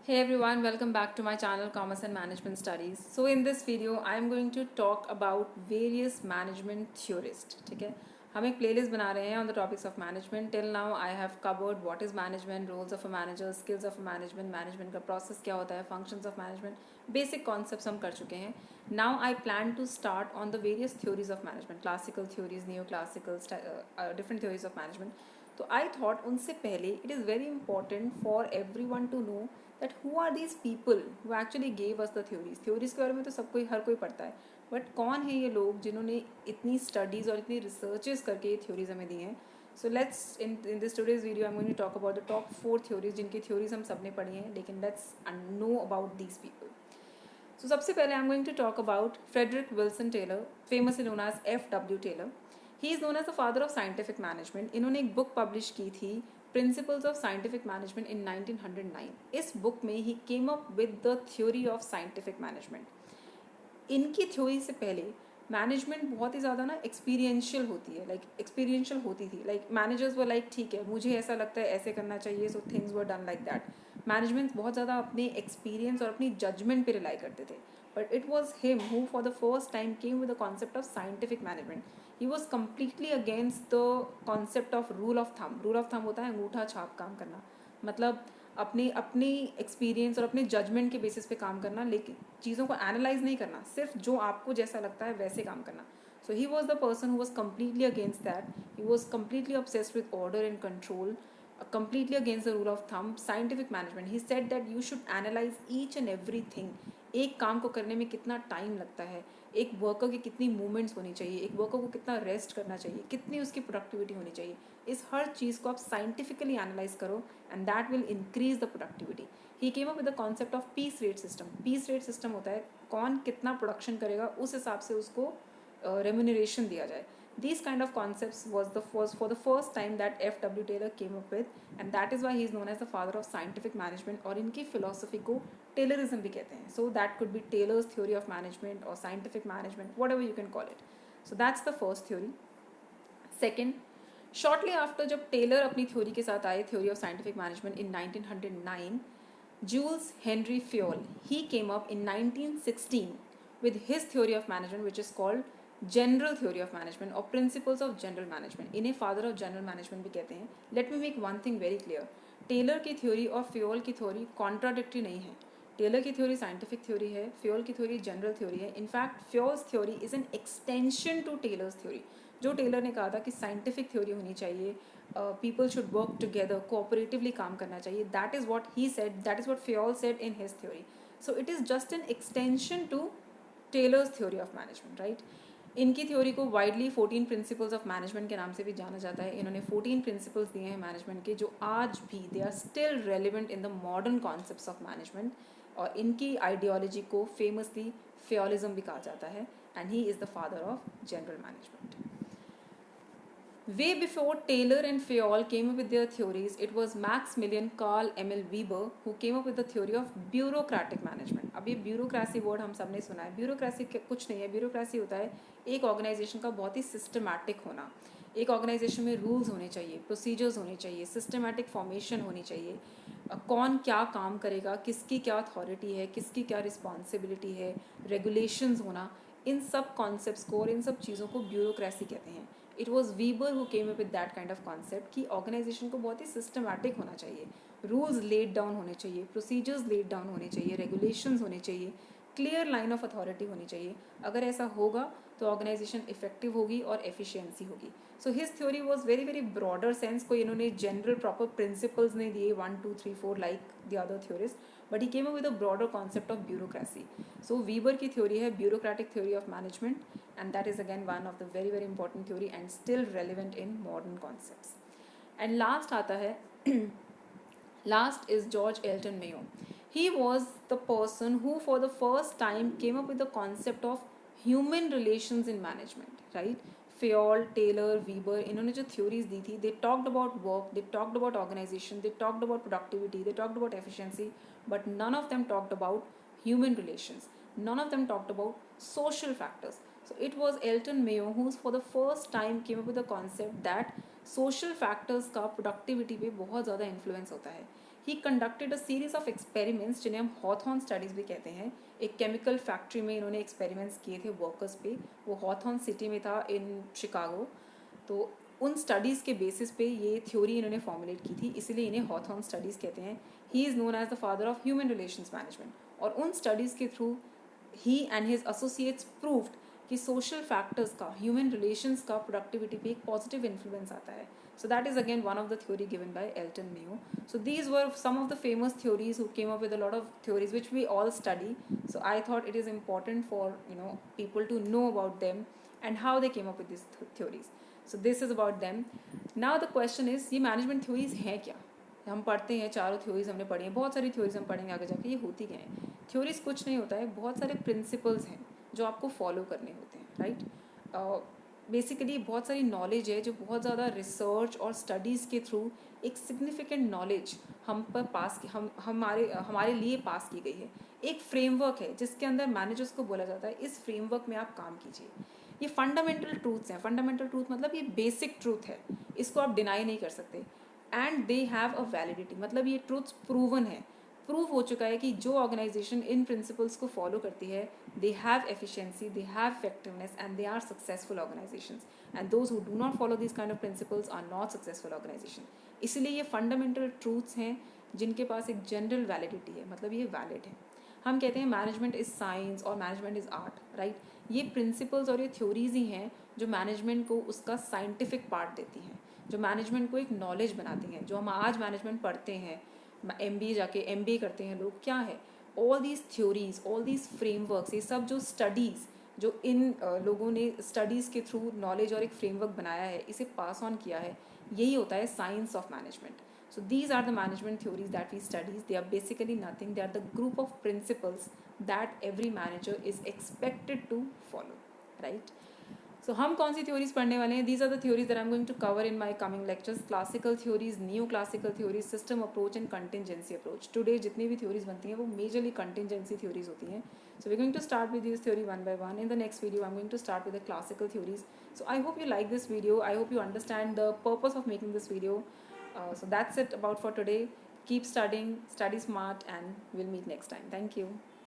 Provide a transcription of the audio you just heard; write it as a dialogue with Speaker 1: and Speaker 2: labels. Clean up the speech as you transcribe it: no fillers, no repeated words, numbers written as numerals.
Speaker 1: Hey everyone, welcome back to my channel Commerce and Management Studies. So in this video I am going to talk about various management theorists. ठीक है, हम एक playlist बना रहे हैं on the topics of management. Till now I have covered what is management, roles of a manager, skills of a management का process क्या होता है, functions of management, basic concepts हम कर चुके हैं. Now I plan to start on the various theories of management, classical theories, neoclassical, different theories of management. तो आई thought उनसे पहले it is very important for everyone to know that who are these people who actually gave us the theories के बारे में तो सब कोई हर कोई पढ़ता है बट कौन है ये लोग जिन्होंने इतनी स्टडीज़ और इतनी रिसर्चेस करके ये थ्योरीज हमें दी हैं. So let's in this today's video I am going to talk about the top 4 theories जिनकी थ्योरीज हम सब ने पढ़ी हैं लेकिन let's know about these people. So सबसे पहले I am going to talk about Frederick Wilson Taylor, famously known as F.W. Taylor. He is known as the father of scientific management. इन्होंने एक बुक पब्लिश की थी principles of scientific management इन 1909. इस book में he came up with the theory of scientific management. इनकी theory से पहले management बहुत ही ज़्यादा ना एक्सपीरियंशियल होती है, एक्सपीरियंशियल होती थी. मैनेजर्स वो ठीक है मुझे ऐसा लगता है ऐसे करना चाहिए, so things were done like that. Management बहुत ज़्यादा अपने एक्सपीरियंस और अपनी जजमेंट पे रिलाई करते थे. But it was him who for the first time came with the concept of scientific management. He was completely against the concept of rule of thumb. Rule of thumb होता है अंगूठा छाप काम करना, मतलब अपनी अपनी एक्सपीरियंस और अपने जजमेंट के बेसिस पे काम करना, लेकिन चीज़ों को एनालाइज नहीं करना, सिर्फ जो आपको जैसा लगता है वैसे काम करना. So he was the person who was completely against that. He was completely obsessed with order and control, completely against the rule of thumb, scientific management. He said that you should analyze each and everything. एक काम को करने में कितना time लगता है, एक worker की कितनी मूवमेंट्स होनी चाहिए, एक वर्कर को कितना रेस्ट करना चाहिए, कितनी उसकी प्रोडक्टिविटी होनी चाहिए, इस हर चीज़ को आप साइंटिफिकली एनालाइज करो and that will increase the productivity. He came up with the concept of piece rate system. Piece rate system होता है कौन कितना प्रोडक्शन करेगा उस हिसाब से उसको रेम्यूनरेशन दिया जाए. These kind of concepts was for the first time that F.W. Taylor came up with, and that is why he is known as the father of scientific management. और इनकी philosophy को Taylorism भी कहते हैं. So that could be Taylor's theory of management or scientific management, whatever you can call it. So that's the first theory. Second, shortly after जब Taylor अपनी theory के साथ आए, theory of scientific management in 1909, Jules Henry Fayol, he came up in 1916 with his theory of management which is called general theory of management और principles of general management. इन्हें father of general management भी कहते हैं. Let me make one thing very clear. Taylor की theory और Fayol की theory contradictory नहीं है. टेलर की थ्योरी साइंटिफिक थ्योरी है, फ्योल की थ्योरी जनरल थ्योरी है. In fact Fayol's theory is an extension to Taylor's theory. जो टेलर ने कहा था कि साइंटिफिक थ्योरी होनी चाहिए, people should work together, cooperatively काम करना चाहिए, that is what he said, that is what Fayol said in his theory. So it is just an extension to Taylor's theory of management, right. इनकी theory को widely 14 principles of management के नाम से भी जाना जाता है. इन्होंने 14 प्रिंसिपल्स दिए हैं मैनेजमेंट के जो आज भी they are still relevant in the modern concepts of management. और इनकी आइडियोलॉजी को फेमसली फ्योलिज्म भी कहा जाता है and he is the father of general management. Way before Taylor and Fayol came up with their theories, it was Maximilian Carl Emil Weber who came up with the theory of bureaucratic management. अब ये bureaucracy word हम सब ने सुना है. Bureaucracy कुछ नहीं है. ब्यूरोक्रेसी होता है एक ऑर्गेनाइजेशन का बहुत ही सिस्टमैटिक होना. एक ऑर्गेनाइजेशन में रूल्स होने चाहिए, प्रोसीजर्स होने चाहिए, सिस्टमैटिक फॉर्मेशन होनी चाहिए, कौन क्या काम करेगा, किसकी क्या अथॉरिटी है, किसकी क्या रिस्पॉन्सिबिलिटी है, रेगुलेशंस होना. इन सब कॉन्सेप्ट्स को और इन सब चीज़ों को ब्यूरोक्रेसी कहते हैं. It was वीबर who came up with that kind of concept कि ऑर्गेनाइजेशन को बहुत ही सिस्टमैटिक होना चाहिए, रूल्स लेड डाउन होने चाहिए, प्रोसीजर्स लेड डाउन होने चाहिए, रेगुलेशंस होने चाहिए, क्लियर लाइन ऑफ अथॉरिटी होनी चाहिए. अगर ऐसा होगा तो ऑर्गेनाइजेशन इफेक्टिव होगी और एफिशिएंसी होगी. So his theory was very very broader sense. कोई इन्होंने जनरल प्रॉपर प्रिंसिपल्स नहीं दिए 1 2 3 4 like the other theories, but he came up with a broader concept of bureaucracy. सो वीबर की थ्योरी है bureaucratic theory of management and that is again one of the very very important theory and still relevant in modern concepts. And last आता है last is George Elton Mayo. He was the person who for the first time came up with the concept of human relations in management, right. Fayol, Taylor, Weber, इन्होंने जो theories दी थी, they talked about work, they talked about organization, they talked about productivity, they talked about efficiency, but none of them talked about human relations. None of them talked about social factors. So it was Elton Mayo who for the first time came up with the concept that social factors का productivity पे बहुत ज़्यादा influence होता है. ही conducted a series of experiments जिन्हें हम Hawthorne studies भी कहते हैं. एक केमिकल फैक्ट्री में इन्होंने एक्सपेरिमेंट्स किए थे वर्कर्स पे. वो हॉथॉर्न सिटी में था इन शिकागो. तो उन स्टडीज़ के बेसिस पे ये थ्योरी इन्होंने फॉर्मुलेट की थी, इसीलिए इन्हें हॉथॉर्न स्टडीज़ कहते हैं. He is known as the father of human relations management. और उन स्टडीज़ के through he and his associates proved कि सोशल फैक्टर्स का, ह्यूमन रिलेशंस का प्रोडक्टिविटी पे एक पॉजिटिव इन्फ्लुएंस आता है. So that is again one of the theory given by Elton Mayo. So these were some of the famous theories who came up with a lot of theories which we all study. So I thought it is important for people to know about them and how they came up with these theories. So this is about them. Now the question is, ये management theories हैं क्या? हम पढ़ते हैं, चारों theories हमने पढ़ी हैं, बहुत सारी थ्योरीज हम पढ़ेंगे आगे जाके. ये होती क्या है? थ्योरीज कुछ नहीं होता है, बहुत सारे प्रिंसिपल्स हैं जो आपको फॉलो करने होते हैं, राइट. बेसिकली बहुत सारी नॉलेज है जो बहुत ज़्यादा रिसर्च और स्टडीज़ के थ्रू एक सिग्निफिकेंट नॉलेज हम पर हमारे लिए पास की गई है. एक फ्रेमवर्क है जिसके अंदर मैनेजर्स को बोला जाता है इस फ्रेमवर्क में आप काम कीजिए. ये फंडामेंटल ट्रूथ्स हैं. फंडामेंटल ट्रूथ मतलब ये बेसिक ट्रूथ है, इसको आप डिनाई नहीं कर सकते. And they have a validity, मतलब ये ट्रूथ्स प्रूवन है. प्रूव हो चुका है कि जो ऑर्गेनाइजेशन इन प्रिंसिपल्स को फॉलो करती है, they have efficiency, they have effectiveness and they are successful organisations. And those who do not follow this kind of principles are not successful organisation. इसलिए ये फंडामेंटल ट्रूथ्स हैं जिनके पास एक जनरल वैलिडिटी है, मतलब ये वैलिड है. हम कहते हैं मैनेजमेंट इज़ साइंस और मैनेजमेंट इज़ आर्ट, राइट. ये प्रिंसिपल्स और ये थ्योरीज ही हैं जो मैनेजमेंट को उसका साइंटिफिक पार्ट देती हैं, जो मैनेजमेंट को एक नॉलेज बनाती हैं. जो हम आज मैनेजमेंट पढ़ते हैं, MBA जाके MBA करते हैं लोग, क्या है? All these theories, all these frameworks, ये सब जो स्टडीज़ जो इन लोगों ने स्टडीज़ के थ्रू नॉलेज और एक फ्रेमवर्क बनाया है, इसे पास ऑन किया है, यही होता है science of management. So these are the management theories that we study. They are basically nothing. They are the group of principles that every manager is expected to follow, right? So हम कौन सी theories पढ़ने वाले हैं? These are the theories that I'm going to cover in my coming lectures. Classical theories, neoclassical theories, system approach and contingency approach. Today जितनी भी theories बनती हैं वो majorly contingency theories होती हैं. So we're going to start with this theory one by one. In the next video, I'm going to start with the classical theories. So I hope you like this video. I hope you understand the purpose of making this video. So that's it about for today. Keep studying, study smart, and we'll meet next time. Thank you.